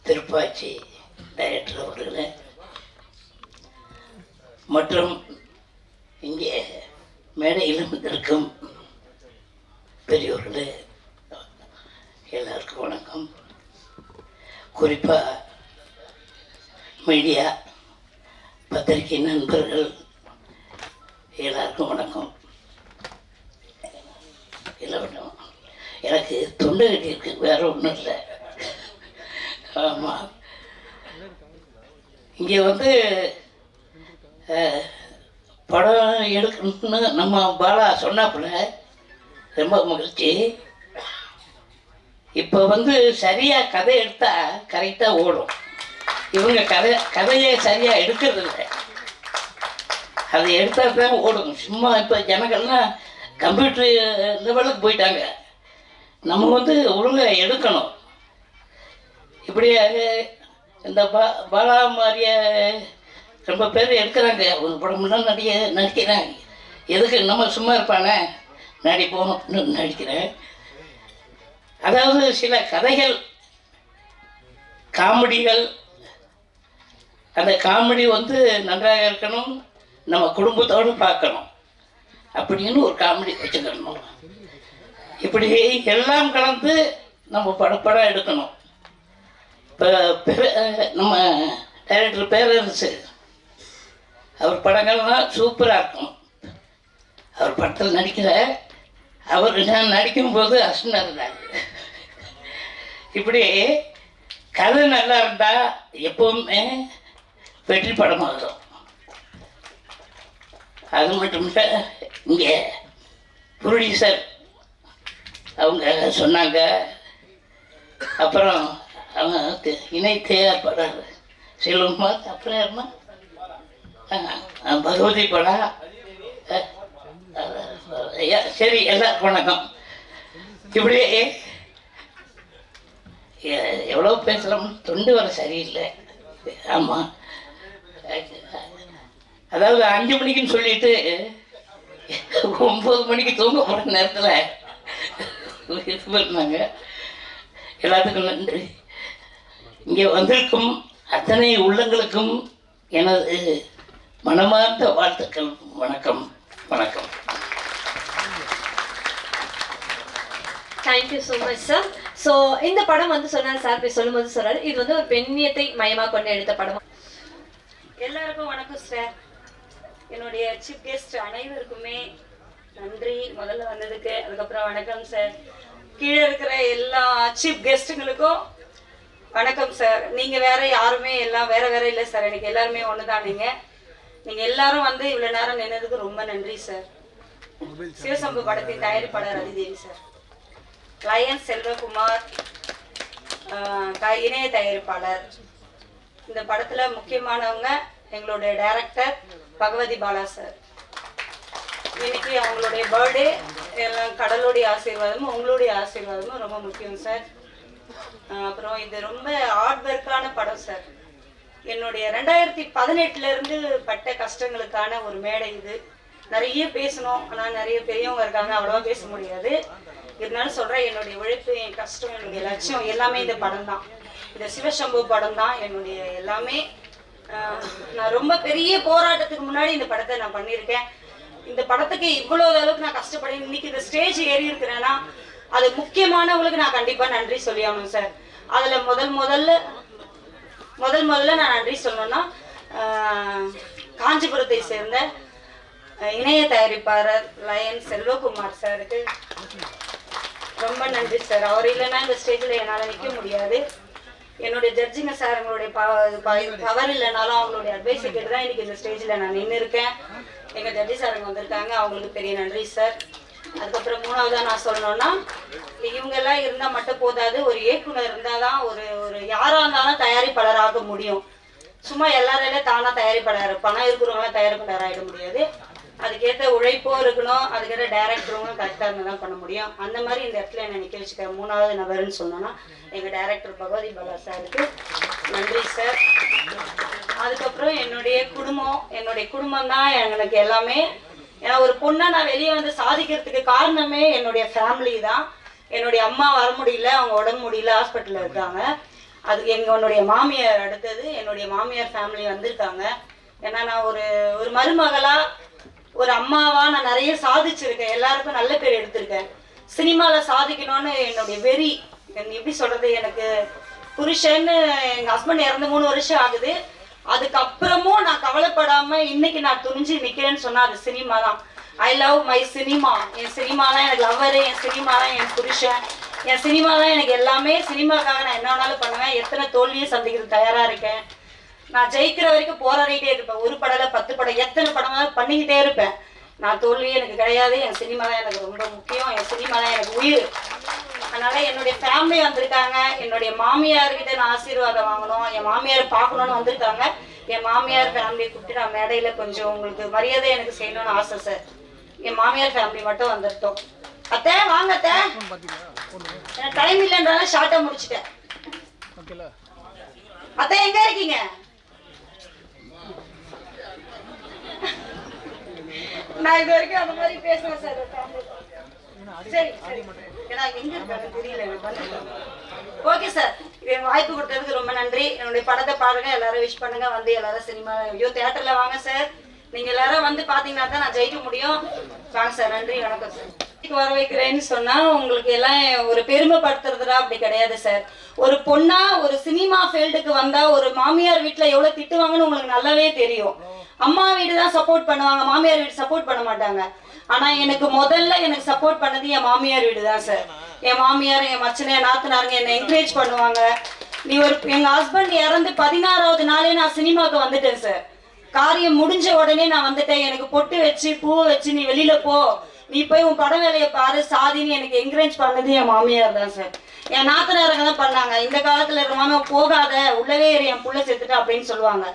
Thiruppachi director அவர்களே மற்றும் இங்கே மேடையில் வந்திருக்கும் பெரியோர்களே எல்லாருக்கும் வணக்கம். குறிப்பாக மீடியா பத்திரிகை நண்பர்கள் எல்லாருக்கும் வணக்கம். எல்லாம் எனக்கு தொண்டை கட்டி இருக்கு, வேற ஒன்றும் இல்லை. ஆமாம், இங்கே வந்து படம் எடுக்கணும்னு நம்ம பாலா சொன்னாப்புல ரொம்ப மகிழ்ச்சி. இப்போ வந்து சரியாக கதை எடுத்தால் கரெக்டாக ஓடும். இவங்க கதையை சரியாக எடுக்கிறது இல்லை, அதை எடுத்தால் தான் ஓடும். சும்மா இப்போ ஜனங்கள்லாம் கம்ப்யூட்டர் லெவலுக்கு போயிட்டாங்க. நம்ம வந்து ஒழுங்காக எடுக்கணும். இப்படியே இந்த பாலா மாதிரிய ரொம்ப பேர் எடுக்கிறாங்க. ஒரு படம்லாம் நடிக்கிறாங்க. எதுக்கு நம்ம சும்மா இருப்பானே, நடிப்போம்னு நடிக்கிறேன். அதாவது சில கதைகள், காமெடிகள், அந்த காமெடி வந்து நன்றாக இருக்கணும், நம்ம குடும்பத்தோடு பார்க்கணும் அப்படின்னு ஒரு காமெடி வச்சுக்கணும். இப்படி எல்லாம் கலந்து நம்ம படம் எடுக்கணும். இப்போ நம்ம டைரக்டர் பேரரசு அவர் படங்கள்லாம் சூப்பராக இருக்கும். அவர் படத்தில் நடிக்கிற அவர் நான் நடிக்கும்போது அசுனார் இருந்தாங்க. இப்படி கதை நல்லா இருந்தால் எப்போவுமே வெற்றி படமாகும். அது மட்டும் இல்லை, இங்கே ப்ரொடியூசர் அவங்க சொன்னாங்க. அப்புறம் அவங்க இணை தயாரிப்பாளர் செல்வகுமார், அப்புறம் யாருமா பகவதி படம். சரி, எல்லாருக்கும் வணக்கம். இப்படி எவ்வளோ பேசலாம், தொண்டு வர சரியில்லை. ஆமாம், அதாவது 5 மணிக்குன்னு சொல்லிட்டு 9 மணிக்கு தூங்க போகிற நேரத்தில் இது பண்ணாங்க. எல்லாத்துக்கும் நன்றி. இங்கே வந்திருக்கும் அத்தனை உள்ளங்களுக்கும் எனது மனமார்ந்த வாழ்த்துக்கள். வணக்கம் வணக்கம். Thank you so much sir. So இந்த படம் வந்து சொன்னார் சார், போய் சொல்லும்போது சொல்றாரு, இது வந்து ஒரு பெண்ணியத்தை மையமாக கொண்டு எடுத்த படம். எல்லாருக்கும் வணக்கம் சார். என்னுடைய சீஃப் கெஸ்ட் அனைவருக்குமே நன்றி முதல்ல வந்ததுக்கு. அதுக்கப்புறம் வணக்கம் சார். கீழே இருக்கிற எல்லா சீஃப் கெஸ்ட்டுங்களுக்கும் வணக்கம் சார். நீங்கள் வேற யாருமே எல்லாம் வேற வேற இல்லை சார், எனக்கு எல்லாருமே ஒன்று தான். நீங்கள் எல்லாரும் வந்து இவ்வளோ நேரம் நின்னதுக்கு ரொம்ப நன்றி சார். சிவசம்பு படத்தின் தயாரிப்பாளர் அதிதேவி சார், லயன் செல்வகுமார் இணைய தயாரிப்பாளர். இந்த படத்தில் முக்கியமானவங்க எங்களுடைய டைரக்டர் பகவதி பாலா சார். இன்னைக்கு அவங்களுடைய பர்த்டே. எல்லாம் கடலுடைய ஆசீர்வாதமும் உங்களுடைய ஆசீர்வாதமும் ரொம்ப முக்கியம் சார். அப்புறம் இது ரொம்ப ஹார்ட் ஒர்க்கான படம் சார். என்னுடைய 2018 இருந்து பட்ட கஷ்டங்களுக்கான ஒரு மேடை இது. நிறைய பேசணும், ஆனால் நிறைய பெரியவங்க இருக்காங்க, அவ்வளோவா பேச முடியாது. இருந்தாலும் சொல்கிறேன், என்னுடைய உழைப்பு, என் கஷ்டம், என்னுடைய லட்சியம் எல்லாமே இந்த படம் தான். இந்த சிவசம்பு படம் தான் என்னுடைய எல்லாமே. நான் ரொம்ப பெரிய போராட்டத்துக்கு முன்னாடி இந்த படத்தை நான் பண்ணியிருக்கேன். இந்த படத்துக்கு இவ்வளோ அளவுக்கு நான் கஷ்டப்படேன். இன்னைக்கு இந்த ஸ்டேஜ் ஏறி இருக்கிறேன்னா அது முக்கியமானவங்களுக்கு நான் கண்டிப்பாக நன்றி சொல்லி ஆகணும் சார். அதில் முதல்ல நான் நன்றி சொல்லணும்னா காஞ்சிபுரத்தை சேர்ந்த இணைய தயாரிப்பாளர் லயன் செல்வகுமார் சாருக்கு ரொம்ப நன்றி சார். அவர் இல்லைன்னா இந்த ஸ்டேஜில் என்னால் நிற்க முடியாது. என்னுடைய ஜட்ஜிங்க சார் எங்களுடைய பவர் இல்லைனாலும் அவங்களுடைய அட்வைஸை கேட்டு தான் இன்னைக்கு இந்த ஸ்டேஜில் நான் நின்று இருக்கேன். எங்கள் ஜட்ஜி சாருங்க வந்திருக்காங்க, அவங்களுக்கு பெரிய நன்றி சார். அதுக்கப்புறம் 3வதாக நான் சொல்லணும்னா, இவங்கெல்லாம் இருந்தால் மட்டும் போதாது, ஒரு இயக்குனர் இருந்தால் தான் ஒரு யாராக இருந்தாலும் தயாரிப்பாளர் ஆக முடியும். சும்மா எல்லாராலையும் தானாக தயாரிப்பாளர், பணம் இருக்கிறவங்களாம் தயாரிப்பாளர் ஆகிட முடியாது. அதுக்கேற்ற உழைப்போ இருக்கணும், அதுக்கேற்ற டைரக்டரும் கரெக்டாக இருந்தால் தான் பண்ண முடியும். அந்த மாதிரி இந்த இடத்துல என்ன நிற்க வச்சுக்க 3வது நபர்னு சொன்னோன்னா எங்கள் டைரக்டர் பகவதி பாலா சாருக்கு நன்றி சார். அதுக்கப்புறம் என்னுடைய குடும்பம் தான் எனக்கு எல்லாமே. ஏன்னா ஒரு பொண்ணை நான் வெளியே வந்து சாதிக்கிறதுக்கு காரணமே என்னுடைய ஃபேமிலி தான். என்னுடைய அம்மா வர முடியல, அவங்க உடம்பு முடியல, ஹாஸ்பிட்டலில் இருக்காங்க. அது என்னுடைய மாமியார் அடுத்தது என்னுடைய மாமியார் ஃபேமிலி வந்திருக்காங்க. ஏன்னா நான் ஒரு மருமகளா ஒரு அம்மாவா நான் நிறைய சாதிச்சிருக்கேன், எல்லாருக்கும் நல்ல பேர் எடுத்திருக்கேன். சினிமாவில் சாதிக்கணும்னு என்னுடைய வெறி, எப்படி சொல்றது, எனக்கு புருஷன்னு எங்கள் ஹஸ்பண்ட் இறந்து 3 வருஷம் ஆகுது. அதுக்கப்புறமும் நான் கவலைப்படாம இன்னைக்கு நான் துணிஞ்சு நிற்கிறேன்னு சொன்னா அது சினிமா தான். I love my cinema. N cinema தான் எனக்கு லவ்வரு, என் சினிமா தான் என் புருஷன், என் சினிமா தான் எனக்கு எல்லாமே. சினிமாக்காக நான் என்ன வேணாலும் பண்ணுவேன், எத்தனை தோல்வியும் சந்திக்கிறது தயாராக இருக்கேன். நான் ஜெயிக்கிற வரைக்கும் போராடிட்டே இருப்பேன். 1 படம் 10 படம் எத்தனை படமாவது பண்ணிக்கிட்டே இருப்பேன். நான் தோல்வியே எனக்கு கிடையாது. என் சினிமா தான் எனக்கு ரொம்ப முக்கியம், என் சினிமா தான் எனக்கு உயிர். அதனால என்னுடைய ஃபேமிலி வந்திருக்காங்க. என்னுடைய மாமியார்கிட்ட நான் ஆசீர்வாதம் வாங்கணும், என் மாமியார் பார்க்கணுன்னு வந்திருக்காங்க. என் மாமியார் ஃபேமிலியை கூப்பிட்டு நான் மேடையில கொஞ்சம் உங்களுக்கு மரியாதை எனக்கு செய்யணும்னு ஆசை சார். என் மாமியார் ஃபேமிலி மட்டும் வந்துட்டோம். அத்தை வாங்க அத்தை, எனக்கு டைம் இல்லைன்றதால ஷார்ட்டா முடிச்சிட்டேன். அத்தை எங்க இருக்கீங்க? நான் இது வரைக்கும் அந்த மாதிரி பேசுறேன் சார். சரி ஏன்னா எங்க இருக்காங்க தெரியல எனக்கு. ஓகே சார், எனக்கு வாய்ப்பு கொடுத்ததுக்கு ரொம்ப நன்றி. என்னுடைய படத்தை பாருங்க, எல்லாரும் விஷ் பண்ணுங்க, வந்து எல்லாரும் சினிமா தியேட்டர்ல வாங்க சார். நீங்க எல்லாரும் வந்து பாத்தீங்கன்னா தான் நான் ஜெயிக்க முடியும். வாங்க சார், நன்றி, வணக்கம் சார். வர வைக்கிறேன்னு சொன்னா உங்களுக்கு எல்லாம் ஒரு பெருமைப்படுத்துறதுடா அப்படி கிடையாது சார். ஒரு பொண்ணா ஒரு சினிமா ஃபீல்டுக்கு வந்தா ஒரு மாமியார் வீட்டுல எவ்வளவு திட்டுவாங்கன்னு உங்களுக்கு நல்லாவே தெரியும். அம்மா வீடு தான் சப்போர்ட் பண்ணுவாங்க, மாமியார் வீடு சப்போர்ட் பண்ண மாட்டாங்க. ஆனா எனக்கு முதல்ல எனக்கு சப்போர்ட் பண்ணது என் மாமியார் வீடு தான் சார். என் மாமியார், என் மச்சனை, என் நாத்தனாருங்க என்னை என்கரேஜ் பண்ணுவாங்க. எங்க ஹஸ்பண்ட் இறந்து 16வது நாளே நான் சினிமாவுக்கு வந்துட்டேன் சார். காரியம் முடிஞ்ச உடனே நான் வந்துட்டேன். எனக்கு பொட்டு வச்சு பூவை வச்சு நீ வெளியில போ, நீ போய் உன் படம் வேலையை பாரு சாதின்னு எனக்கு என்கரேஜ் பண்ணது என் மாமியார் தான் சார். என் நாத்தனாரங்க தான் பண்ணாங்க. இந்த காலத்துல இருக்கிற மாமியார் போகாத உள்ளவே என் புள்ள செத்துட்டா அப்படின்னு சொல்லுவாங்க.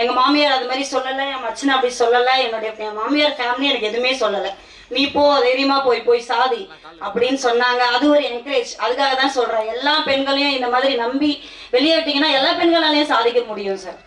எங்க மாமியார் அது மாதிரி சொல்லலை, என் மச்சனை அப்படி சொல்லலை, என் மாமியார் ஃபேமிலி எனக்கு எதுவுமே சொல்லலை. நீ போ, தைரியமா போய் சாதி அப்படின்னு சொன்னாங்க. அது ஒரு என்கரேஜ். அதுக்காக தான் சொல்றேன், எல்லா பெண்களையும் இந்த மாதிரி நம்பி வெளியே விட்டீங்கன்னா எல்லா பெண்களாலையும் சாதிக்க முடியும் சார்.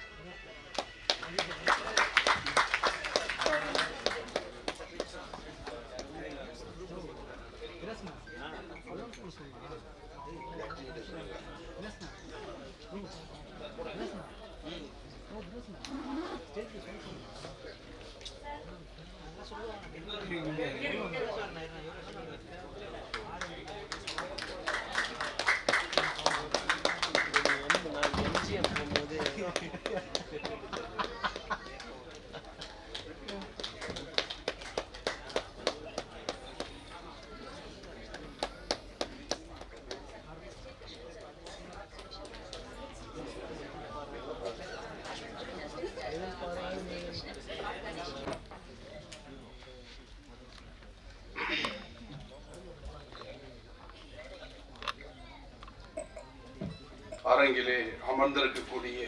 அரங்கிலே அமர்ந்திருக்கக்கூடிய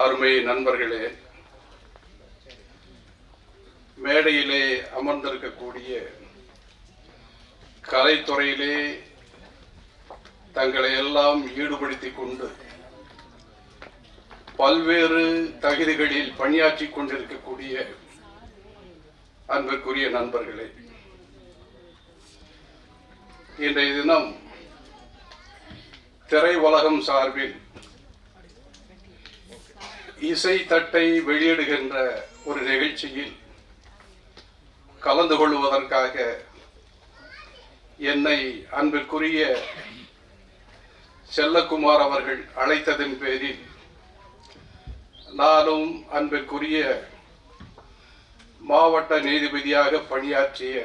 அருமை நண்பர்களே, மேடையிலே அமர்ந்திருக்கக்கூடிய கலைத்துறையிலே தங்களை எல்லாம் ஈடுபடுத்திக் கொண்டு பல்வேறு தகுதிகளில் பணியாற்றி கொண்டிருக்கக்கூடிய அன்பிற்குரிய நண்பர்களே, இன்றைய தினம் திரை உலகம் சார்பில் இசை தட்டை வெளியிடுகின்ற ஒரு நிகழ்ச்சியில் கலந்து கொள்வதற்காக என்னை அன்பிற்குரிய செல்லக்குமார் அவர்கள் அழைத்ததன் பேரில் நானும் அன்பிற்குரிய மாவட்ட நீதிபதியாக பணியாற்றிய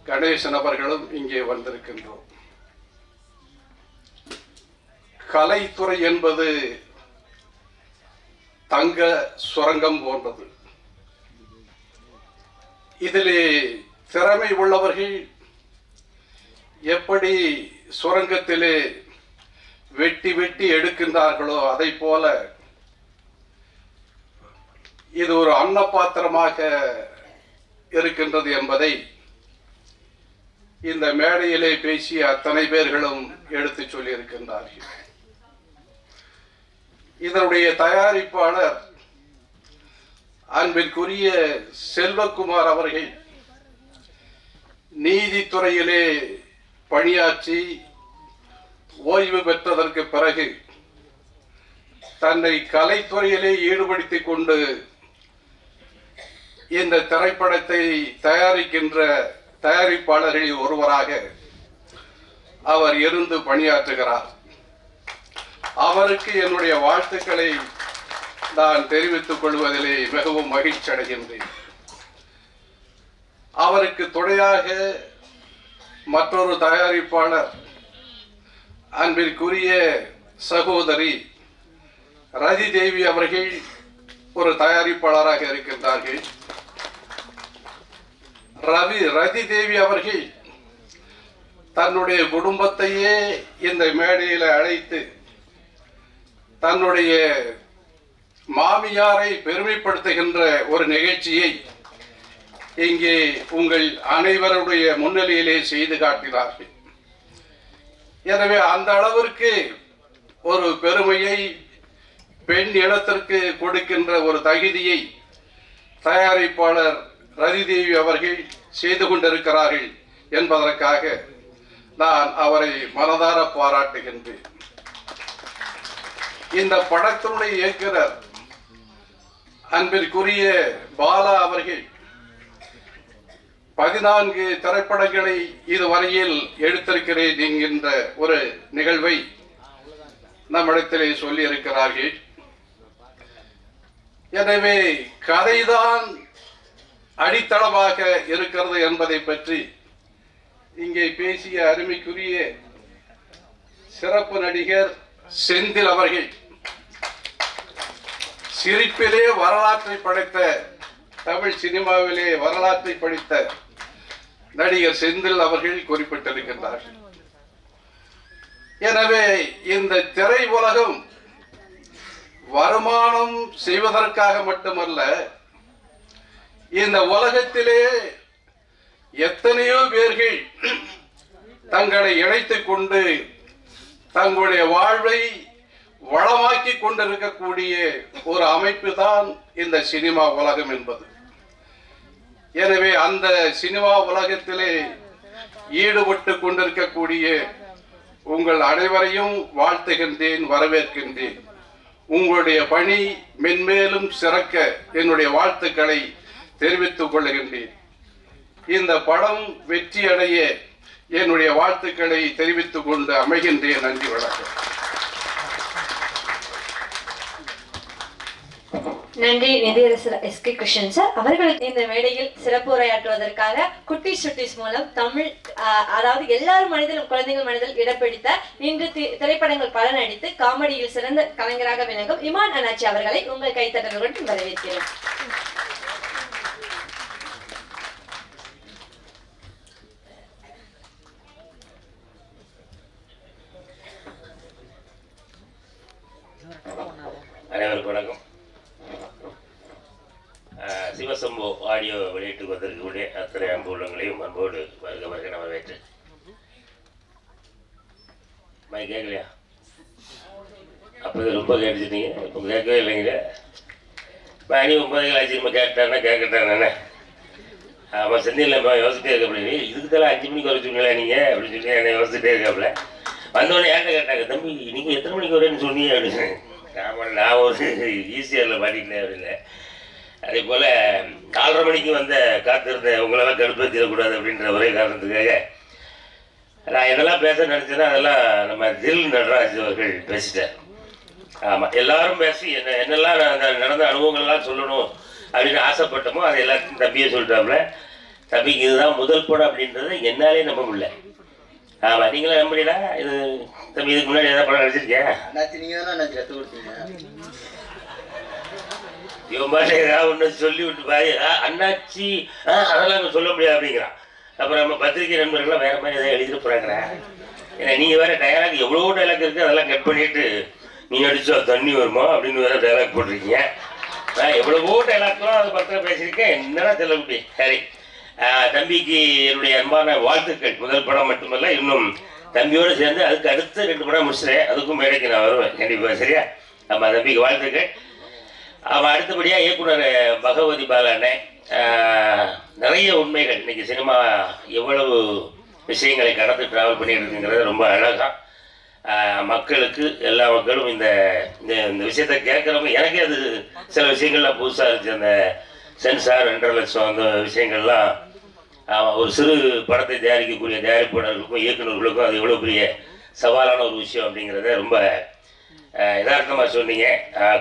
கணேசன் அவர்களும் இங்கே வந்திருக்கின்றோம். கலைத்துறை என்பது தங்க சுரங்கம் போன்றது. இதிலே திறமை உள்ளவர்கள் எப்படி சுரங்கத்திலே வெட்டி வெட்டி எடுக்கின்றார்களோ அதை போல இது ஒரு அன்னபாத்திரமாக இருக்கின்றது என்பதை இந்த மேடையிலே பேசிய அத்தனை பேர்களும் எடுத்து சொல்லி இருக்கின்றார்கள். இதனுடைய தயாரிப்பாளர் அன்பிற்குரிய செல்வகுமார் அவர்கள் நீதித்துறையிலே பணியாற்றி ஓய்வு பெற்றதற்கு பிறகு தன்னை கலைத்துறையிலே ஈடுபடுத்திக் கொண்டு இந்த திரைப்படத்தை தயாரிக்கின்ற தயாரிப்பாளர்களில் ஒருவராக அவர் இருந்து பணியாற்றுகிறார். அவருக்கு என்னுடைய வாழ்த்துக்களை நான் தெரிவித்துக் கொள்வதிலே மிகவும் மகிழ்ச்சி அடைகின்றேன். அவருக்கு துணையாக மற்றொரு தயாரிப்பாளர் அன்பிற்குரிய சகோதரி ரதி தேவி அவர்கள் ஒரு தயாரிப்பாளராக இருக்கின்றார்கள். ரதி தேவி அவர்கள் தன்னுடைய குடும்பத்தையே இந்த மேடையில் அழைத்து தன்னுடைய மாமியாரை பெருமைப்படுத்துகின்ற ஒரு நிகழ்ச்சியை இங்கே உங்கள் அனைவருடைய முன்னிலையிலே செய்து காட்டினார்கள். எனவே அந்த அளவிற்கு ஒரு பெருமையை பெண் இனத்திற்கு கொடுக்கின்ற ஒரு தகுதியை தயாரிப்பாளர் ரதிதேவி அவர்கள் செய்து கொண்டிருக்கிறார்கள் என்பதற்காக நான் அவரை மனதார பாராட்டுகின்றேன். இந்த படத்தினுடைய இயக்குனர் அன்பிற்குரிய பாலா அவர்கள் 14 திரைப்படங்களை இதுவரையில் எடுத்திருக்கிறேன் என்கின்ற ஒரு நிகழ்வை நம்மிடத்திலே சொல்லி இருக்கிறார்கள். எனவே கதைதான் அடித்தளமாக இருக்கிறது என்பதை பற்றி இங்கே பேசிய அருமைக்குரிய சிறப்பு நடிகர் செந்தில் அவர்கள் சிரிப்பிலே வரலாற்றை படைத்த, தமிழ் சினிமாவிலே வரலாற்றை படித்த நடிகர் செந்தில் அவர்கள் குறிப்பிட்டிருக்கின்றார்கள். எனவே இந்த திரை உலகம் வருமானம் செய்வதற்காக மட்டுமல்ல, இந்த உலகத்திலே எத்தனையோ பேர்கள் தங்களை இணைத்துக் கொண்டு தங்களுடைய வாழ்வை வளமாக்கி கொண்டிருக்கக்கூடிய ஒரு அமைப்பு தான் இந்த சினிமா உலகம் என்பது. எனவே அந்த சினிமா உலகத்திலே ஈடுபட்டு கொண்டிருக்கக்கூடிய உங்கள் அனைவரையும் வாழ்த்துகின்றேன், வரவேற்கின்றேன். உங்களுடைய பணி மென்மேலும் சிறக்க என்னுடைய வாழ்த்துக்களை தெரிவித்துக் கொள்கின்றேன். இந்த படம் வெற்றி அடைய என்னுடைய வாழ்த்துக்களை தெரிவித்துக் கொண்டு அமைகின்றேன். நன்றி, வணக்கம். நன்றி நிதியரசர் எஸ்.கே. கிருஷ்ணன் சார் அவர்களுக்கு இந்த மேடையில் சிறப்பு உரையாற்றுவதற்காக குட்டீஸ் சுட்டீஸ் மூலம் தமிழ், அதாவது எல்லாரும் மனிதனும் குழந்தைகள் மனதில் இடப்பிடித்த இன்று திரைப்படங்கள் பல நடித்து காமெடியில் சிறந்த கலைஞராக விளங்கும் இமான் அண்ணாச்சி அவர்களை உங்கள் கைத்தட்டலுடன் வரவேற்கிறேன். அனைவருக்கும் வணக்கம். சிவசம்பு ஆடியோ வெளியிட்டு வந்திருக்கக்கூடிய அத்தனை அன்பு உள்ளங்களையும் அன்போடு வருக வருக வரவேற்று. கேட்கலையா? அப்போ ரொம்ப கேட்டுச்சிட்டீங்க, இப்போ கேட்கவே இல்லைங்க. மணி 9 ஆச்சு, கேட்டானே கேட்கட்டானே. அவன் செந்தில் யோசிச்சுட்டே இருக்க அப்படின்னு, இதுக்கு தலை 5 மணிக்கு வர சொன்னீங்களா நீங்கள் அப்படின்னு சொல்லி என்னை யோசிச்சுட்டே இருக்காப்புல. வந்தோடனே ஏன்ட்ட கேட்டாங்க, தம்பி நீங்கள் எத்தனை மணிக்கு வரேன்னு சொன்னீங்க அப்படின்னு. நான் ஒரு ஈஸியரில் மாட்டிக்கிட்டேன் அப்படின்னு. அதே போல் 4:30 மணிக்கு வந்த காத்திருந்தேன், உங்களெல்லாம் கடுப்பேற்றிடக்கூடாது அப்படின்ற ஒரே காரணத்துக்காக நான் என்னெல்லாம் பேச நினச்சேன்னா அதெல்லாம் நம்ம தில் நடராஜ் அவர்கள் பேசிட்டார். ஆமாம், எல்லாரும் பேசி என்னெல்லாம் நடந்த அனுபவங்கள்லாம் சொல்லணும் அப்படின்னு ஆசைப்பட்டோமோ அது எல்லாத்தையும் தம்பியே சொல்லிட்டாப்புல. தம்பிக்கு இதுதான் முதல் படம் அப்படின்றது என்னாலே நம்ப முடியல. ஆமாம், நீங்களும் நம்புறீங்களா? இது தம்பி இதுக்கு முன்னாடி ஏதாவது படம் நடிச்சிருக்கேன்? இவன் பாட்டு ஏதாவது ஒன்று சொல்லி விட்டு பாரு, அண்ணாச்சி அதெல்லாம் அங்கே சொல்ல முடியாது அப்படிங்கிறான். அப்புறம் நம்ம பத்திரிகை நண்பர்கள்லாம் வேறு மாதிரி ஏதாவது எழுதிட்டு போகிறாங்களே. ஏன்னா நீங்கள் வேறு டைலாக் எவ்வளோ டைலாக் இருக்குது, அதெல்லாம் கட் பண்ணிவிட்டு நீ அடிச்சா தண்ணி வருமா அப்படின்னு வேறு டைலாக் போட்டிருக்கீங்க. நான் எவ்வளவோ டைலாக்லாம் அதை பத்திரம் பேசியிருக்கேன், என்னன்னா தெரியல முடியும். சரி, தம்பிக்கு என்னுடைய அன்பான வாழ்த்துக்கள். முதல் படம் மட்டுமல்ல, இன்னும் தம்பியோடு சேர்ந்து அதுக்கு அடுத்து 2 படம் முடிச்சுறேன், அதுக்கும் மேடைக்கு நான் வருவேன் கண்டிப்பாக. சரியா? ஆமாம், தம்பிக்கு வாழ்த்துக்கள். அவன் அடுத்தபடியாக இயக்குனர் பகவதி பாலானே, நிறைய உண்மைகள் இன்னைக்கு சினிமா எவ்வளவு விஷயங்களை கடந்து ட்ராவல் பண்ணிட்டு இருக்குங்கிறது ரொம்ப அழகாக மக்களுக்கு எல்லா மக்களும் இந்த இந்த விஷயத்தை கேட்குறவங்க எனக்கே அது சில விஷயங்கள்லாம் புதுசாக இருந்துச்சு. அந்த சென்சார் 2.5 லட்சம் அந்த விஷயங்கள்லாம் ஒரு சிறு படத்தை தயாரிக்கக்கூடிய தயாரிப்பாளர்களுக்கும் இயக்குநர்களுக்கும் அது எவ்வளோ பெரிய சவாலான ஒரு விஷயம் அப்படிங்கிறத ரொம்ப யதார்த்தமாக சொன்னீங்க.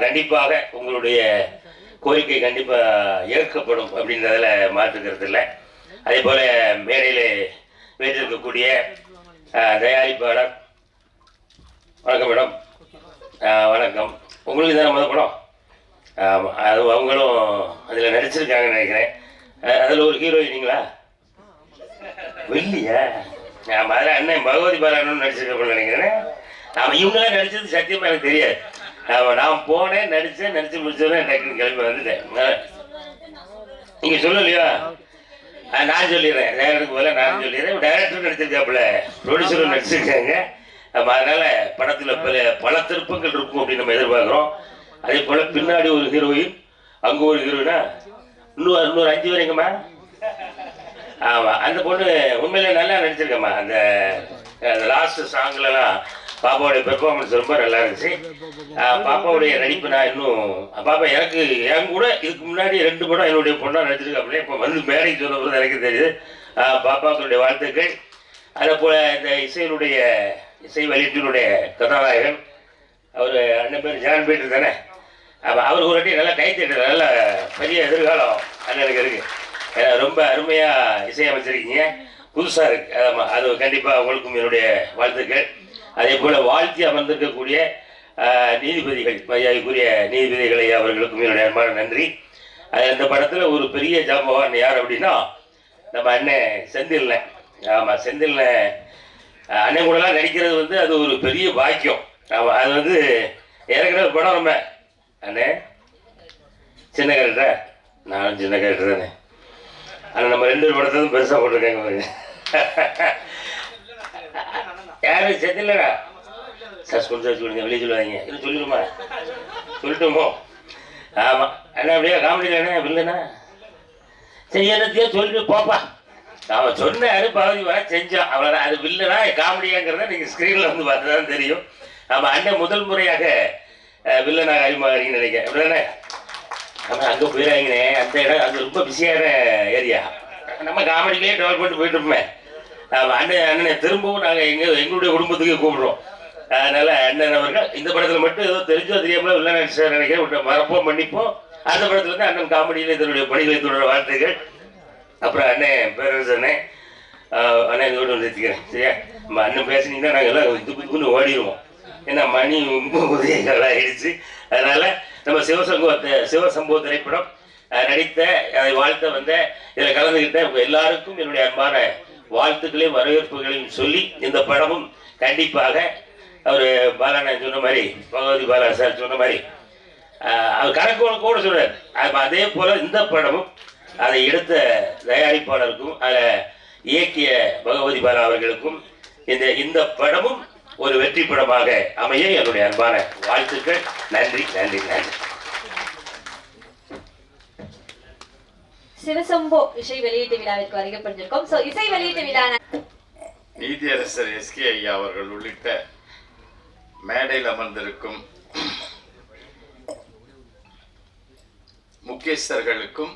கண்டிப்பாக உங்களுடைய கோரிக்கை கண்டிப்பாக ஏற்கப்படும் அப்படின்றதில் மாற்றுக்கிறது இல்லை. அதே போல் மேடையில் வைத்திருக்கக்கூடிய தயாரிப்பாளர், வணக்கம் மேடம். வணக்கம். உங்களுக்கு தானே முதல் படம்? ஆமாம், அது அவங்களும் அதில் நடிச்சிருக்காங்கன்னு நினைக்கிறேன். அதில் ஒரு ஹீரோயினிங்களா? வெள்ளியா? ஆமாம், அதில் அண்ணன் பகவதி பாலனும் நடிச்சிருக்கோம்னு நினைக்கிறேன். ஆமாம், இவங்களாம் நடித்தது சத்தியமாக எனக்கு தெரியாது. ஆமாம், நான் போனேன், நடித்து முடிச்சோன்னே டக்குன்னு கிளம்பி வந்துட்டேன். நீங்கள் சொல்லலையா? நான் சொல்லிடுறேன். டேரக்டருக்கு போல நான் சொல்லிடுறேன். டைரக்டரும் நடிச்சிருக்காப்புல, ப்ரொடியூசரும் நடிச்சிருக்காங்க. அதனால் படத்தில் பல திருப்பங்கள் இருக்கும் அப்படின்னு நம்ம எதிர்பார்க்குறோம். அதே போல் பின்னாடி ஒரு ஹீரோயின், அங்கே ஒரு ஹீரோயினா, இன்னொரு 5 வரைங்கம்மா. ஆமாம், அந்த பொண்ணு உண்மையிலே நல்லா நடிச்சிருக்கம்மா. அந்த லாஸ்ட் சாங்லலாம் பாப்பாவுடைய பெர்ஃபார்மன்ஸ் ரொம்ப நல்லா இருந்துச்சு. பாப்பாவுடைய நடிப்பு நான் இன்னும் பாப்பா எனக்கு என் கூட இதுக்கு முன்னாடி 2 படம் என்னுடைய பொண்ணாக நடிச்சிருக்காப்புல. இப்போ வந்து மேடைக்கு சொன்னபோது எனக்கு தெரியுது. பாப்பாவுடைய வாழ்த்துக்கள். அதே போல் இந்த இசை வெளியீட்டினுடைய கதாநாயகன் அவர் அண்ணன் பேர் ஜான் பீட்டர் தானே? அவருக்கு ஒரு வாட்டி நல்லா கைத்தட்டு, நல்ல பெரிய எதிர்காலம் அண்ணனுக்கு இருக்குது. ரொம்ப அருமையாக இசையமைச்சிருக்கீங்க, புதுசாக இருக்குது. ஆமாம், அது கண்டிப்பாக உங்களுக்கும் என்னுடைய வாழ்த்துக்கள். அதே போல் வாழ்த்தி அமர்ந்திருக்கக்கூடிய நீதிபதிகள், மரியாதைக்குரிய நீதிபதிகளை அவர்களுக்கும் என்னுடைய அன்பான நன்றி. அந்த படத்தில் ஒரு பெரிய ஜாம்பவான் யார் அப்படின்னா நம்ம அண்ணன் செந்தில்ண்ணன். ஆமாம், செந்தில்ண்ணன் அண்ணன் கூடலாம் நடிக்கிறது வந்து அது ஒரு பெரிய பாக்கியம். ஆமாம், அது வந்து ஏற்கனவே படம் ரொம்ப அண்ணே சின்ன கேரக்டரா? நானும் சின்ன கேரக்டர் தானே. ஆனால் நம்ம 2 படத்தையும் பெருசாக போட்டிருக்காங்க. யாரு செத்தில்லடா? சஸ்பென்ஸ் சொல்லுங்க, வெளியே சொல்லுவாங்க. இன்னும் சொல்லிடுமா? சொல்லட்டுமோ? ஆமாம் அண்ணா, அப்படியே காமெடியில் என்ன இல்லைண்ணா சரி என்னத்தையோ சொல்லிட்டு போப்பா. அவன் சொன்னாரு, பகுதி வர செஞ்சான், அவ்வளோதான். அது வில்லனா காமெடியாங்கிறத நீங்கள் ஸ்க்ரீனில் வந்து பார்த்து தான் தெரியும். ஆமாம், அண்ணன் முதல் முறையாக வில்லனாக அறிமுகமாகறீங்கன்னு நினைக்கிறேன். அப்படிதானே? ஆமாம், அங்கே போயிடாங்கண்ணே. அந்த இடம் அது ரொம்ப பிஸியான ஏரியா. நம்ம காமெடியிலே டெவலப் பண்ணிட்டு போயிட்டுருப்போமே. ஆமாம், அண்ணனை திரும்பவும் நாங்கள் எங்களுடைய குடும்பத்துக்கு கூப்பிடுறோம். அதனால் அண்ணன் அவர்கள் இந்த படத்தில் மட்டும் ஏதோ தெரிஞ்சோ தெரியாமலோ வில்லன் நடிச்சார் நினைக்கிறேன். மறப்போம் மன்னிப்போம். அந்த படத்தில் வந்து அண்ணன் காமெடியில் இதனுடைய பணிகளை தொடர வாழ்த்துகள். அப்புறம் அண்ணன் பேரரசு அண்ணன் இதோடு நிறுத்திக்கிறேன். சரியா? நம்ம அண்ணன் பேசுனீங்கன்னா நாங்கள் எல்லாம் இதுக்குன்னு ஓடிடுவோம். ஏன்னா மணி 9 ஆகிடுச்சு. அதனால் நம்ம சிவசம்போ திரைப்படம் நடித்த அதை வாழ்த்த வந்த இதில் கலந்துக்கிட்ட எல்லாருக்கும் என்னுடைய அன்பான வாழ்த்துக்களையும் வரவேற்புகளையும் சொல்லி இந்த படமும் கண்டிப்பாக அவர் பாலாண்ணன் சொன்ன மாதிரி, பகவதி பாலா சார் சொன்ன மாதிரி அவர் கணக்கு கூட சொல்றார். அதே போல் இந்த படமும் அதை எடுத்த தயாரிப்பாளருக்கும் அதை இயக்கிய பகவதி பாலா அவர்களுக்கும் இந்த படமும் ஒரு வெற்றி படமாக அமைய என்னுடைய அன்பான வாழ்த்துக்கள். நன்றி நன்றி நன்றி. சிவசம்போ இசை வெளியீட்டு விழாவிற்கு வருகை புரிஞ்சிருக்கோம். சோ இசை வெளியீட்டு விழா நீதியரசர் எஸ்கே ஐயா அவர்கள் உள்ளிட்ட மேடையில் அமர்ந்திருக்கும் முக்கியஸ்தர்களுக்கும்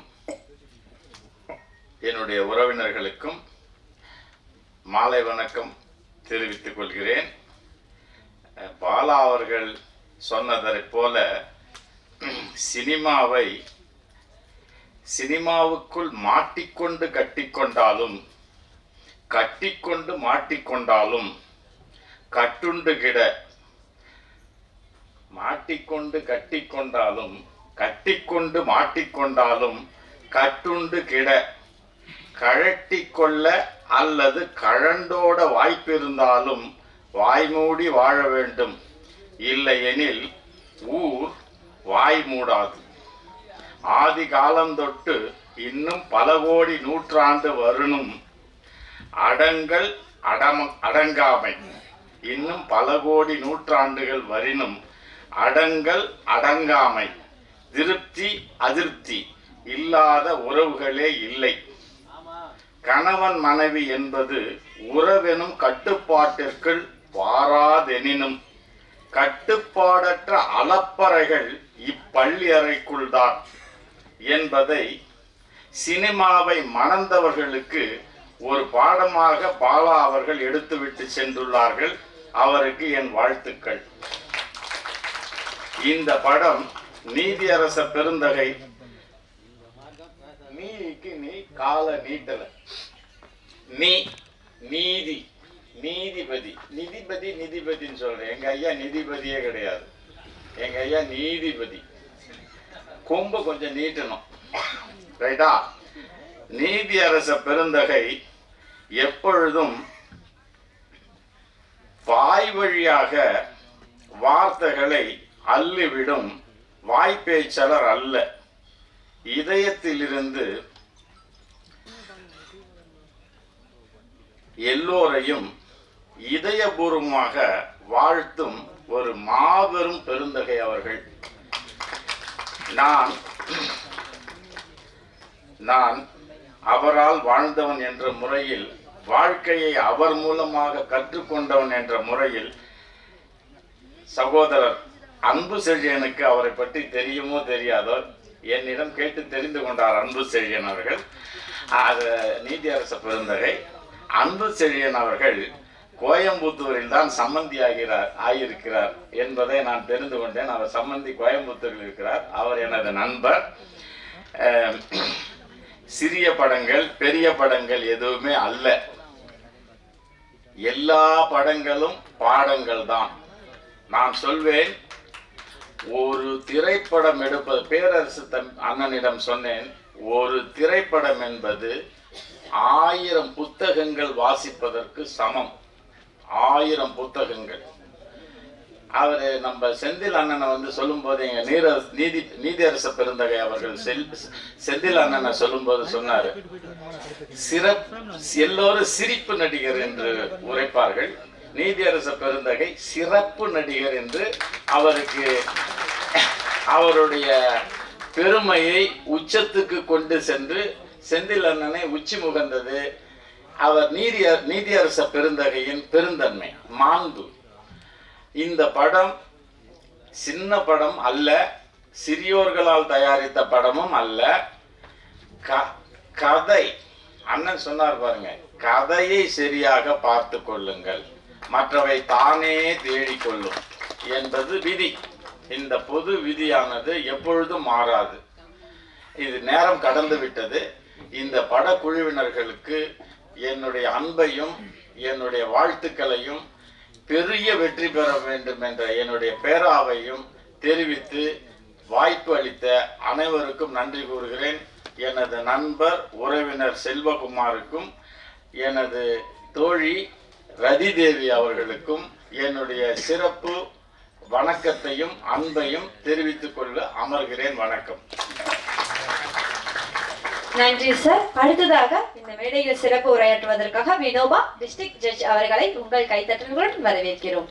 என்னுடைய உறவினர்களுக்கும் மாலை வணக்கம் தெரிவித்துக் கொள்கிறேன். பாலா அவர்கள் சொன்னதைப் போல சினிமாவுக்குள் மாட்டிக்கொண்டு கட்டிக்கொண்டாலும் கட்டிக்கொண்டு மாட்டிக்கொண்டாலும் கட்டுண்டு கிட, மாட்டிக்கொண்டு கட்டிக்கொண்டாலும் கட்டிக்கொண்டு மாட்டிக்கொண்டாலும் கட்டுண்டு கிட, கழட்டிக்கொள்ள அல்லது கழண்டோட வாய்ப்பிருந்தாலும் வாய்மூடி வாழ வேண்டும், இல்லையெனில் ஊர் வாய் மூடாது. ஆதி காலந்தொட்டு இன்னும் பல கோடி நூற்றாண்டு வருணும் அடங்கல் அடங்காமை, இன்னும் பல கோடி நூற்றாண்டுகள் வரினும் அடங்கல் அடங்காமை, திருப்தி அதிருப்தி இல்லாத உறவுகளே இல்லை. கணவன் மனைவி என்பது உறவெனும் கட்டுப்பாட்டிற்குள் வாராதெனினும் கட்டுப்பாடற்ற அலப்பறைகள் இப்பள்ளி அறைக்குள்தான் என்பதை சினிமாவை மணந்தவர்களுக்கு ஒரு பாடமாக பாலா அவர்கள் எடுத்துவிட்டு சென்றுள்ளார்கள். அவருக்கு என் வாழ்த்துக்கள். இந்த படம் நீதியரச பெருந்தகை, நீதிக்கு நீ கால நீட்டல, நீ நீதி நீதிபதி நிதிபதி நிதிபதின்னு சொல்றேன். எங்க ஐயா நிதிபதியே கிடையாது, எங்க ஐயா நீதிபதி. கொம்பு கொஞ்சம் நீட்டணும், ரைட்டா? நீதியரச பெருந்தகை எப்பொழுதும் வாய் வழியாக வார்த்தைகளை அள்ளிவிடும் வாய்ப்பேச்சாளர் அல்ல. இதயத்திலிருந்து எல்லோரையும் இதயபூர்வமாக வாழ்த்தும் ஒரு மாபெரும் பெருந்தகை அவர்கள். நான் அவரால் வாழ்ந்தவன் என்ற முறையில், வாழ்க்கையை அவர் மூலமாக கற்றுக்கொண்டவன் என்ற முறையில், சகோதரர் அன்பு செழியனுக்கு அவரை பற்றி தெரியுமோ தெரியாதோ என்னிடம் கேட்டு தெரிந்து கொண்டார் அன்பு செழியன் அவர்கள். அது நீதியரச பெருந்தகை அன்பு செழியன் அவர்கள் கோயம்புத்தூரில் தான் சம்மந்தி ஆகியிருக்கிறார் என்பதை நான் தெரிந்து கொண்டேன். அவர் சம்மந்தி கோயம்புத்தூரில் இருக்கிறார். அவர் எனது நண்பர். சிறிய படங்கள் பெரிய படங்கள் எதுவுமே அல்ல, எல்லா படங்களும் பாடங்கள் தான். நான் சொல்வேன், ஒரு திரைப்படம் எடுப்பது, பேரரசு அண்ணனிடம் சொன்னேன், ஒரு திரைப்படம் என்பது 1000 புத்தகங்கள் வாசிப்பதற்கு சமம். 1000 புத்தகங்கள். அவர் நம்ம செந்தில் அண்ணனை வந்து சொல்லும்போது, எங்க நீதியரச பெருந்தகை அவர்கள் செந்தில் அண்ணனை சொல்லும்போது சொன்னாரு, எல்லோரும் சிரிப்பு நடிகர் என்று உரைப்பார்கள், நீதியரச பெருந்தகை சிறப்பு நடிகர் என்று அவருக்கு அவருடைய பெருமையை உச்சத்துக்கு கொண்டு சென்று செந்தில் அண்ணனை உச்சி முகந்தது அவர் நீதியரச பெருந்தகையின் பெருந்தன்மை, மாண்பு. இந்த படம் சின்ன படம் அல்ல, சிறியோர்களால் தயாரித்த படமும் அல்ல. கதை, அண்ணன் சொன்னார் பாருங்க, கதையை சரியாக பார்த்து கொள்ளுங்கள், மற்றவை தானே தேடிக்கொள்ளும் என்பது விதி. இந்த பொது விதியானது எப்பொழுதும் மாறாது. இது நேரம் கடந்து விட்டது. இந்த படக்குழுவினர்களுக்கு என்னுடைய அன்பையும் என்னுடைய வாழ்த்துக்களையும் பெரிய வெற்றி பெற வேண்டும் என்ற என்னுடைய பேராவையும் தெரிவித்து வாய்ப்பு அளித்த அனைவருக்கும் நன்றி கூறுகிறேன். எனது நண்பர் உறவினர் செல்வகுமாருக்கும் எனது தோழி ரதிதேவி அவர்களுக்கும் என்னுடைய சிறப்பு வணக்கத்தையும் அன்பையும் தெரிவித்துக் கொள்ள அமர்கிறேன். வணக்கம். நன்றி சார். அடுத்ததாக இந்த மேடையில் சிறப்பு உரையாற்றுவதற்காக வினோபா டிஸ்ட்ரிக்ட் ஜட்ஜ் அவர்களை உங்கள் கைத்தட்டல்களுடன் வரவேற்கிறோம்.